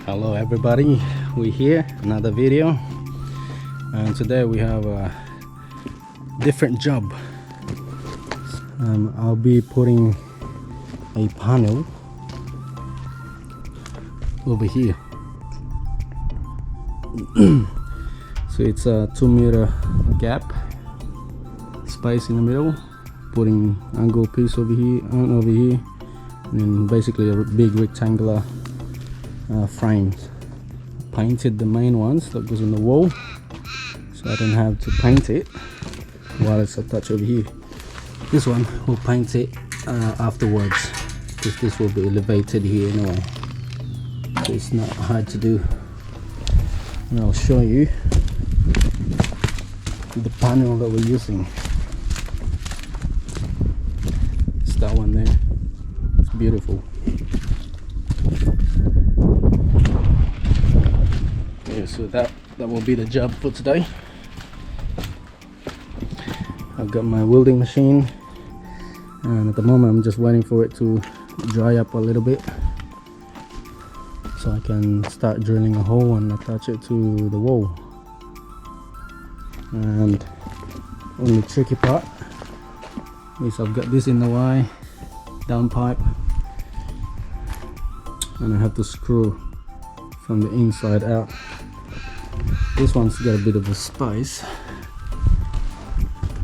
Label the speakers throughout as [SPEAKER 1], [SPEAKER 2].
[SPEAKER 1] Hello everybody, we're here, another video, and today we have a different job. I'll be putting a panel over here. So it's a 2-meter gap space in the middle, putting angle piece over here and over here, and then basically a big rectangular frames. Painted the main ones that goes in the wall, so I don't have to paint it while it's attached over here. This one we'll paint it afterwards, because this will be elevated here anyway, so it's not hard to do. And I'll show you the panel that we're using. It's that one there. It's beautiful. Yeah, so that will be the job for today. I've got my welding machine, and at the moment I'm just waiting for it to dry up a little bit so I can start drilling a hole and attach it to the wall. And only tricky part is I've got this in the way, down pipe, and I have to screw from the inside out. This one's got a bit of a space,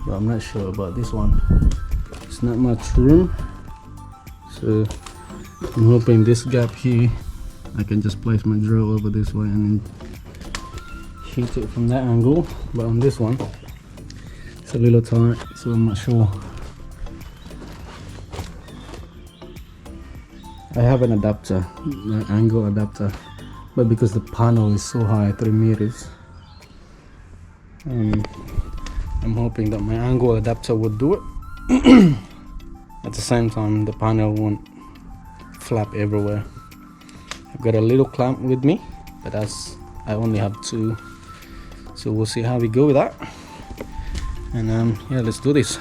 [SPEAKER 1] but I'm not sure about this one. It's not much room, so I'm hoping this gap here I can just place my drill over this way and then hit it from that angle. But on this one it's a little tight, so I'm not sure. I have an adapter, an angle adapter, but because the panel is so high, 3 meters, I'm hoping that my angle adapter would do it. At the same time, the panel won't flap everywhere. I've got a little clamp with me, but I only have 2, so we'll see how we go with that. And yeah, let's do this.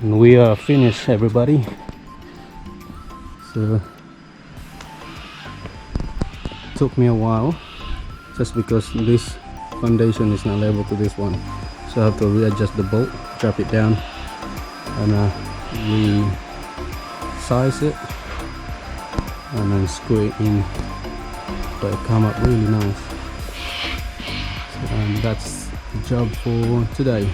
[SPEAKER 1] And we are finished, everybody. So it took me a while, just because this foundation is not level to this one, so I have to readjust the bolt, drop it down, and resize it, and then screw it in, so it come up really nice. So, that's the job for today.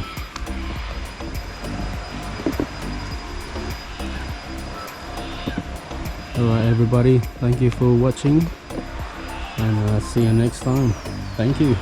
[SPEAKER 1] Alright everybody, thank you for watching, and see you next time. Thank you.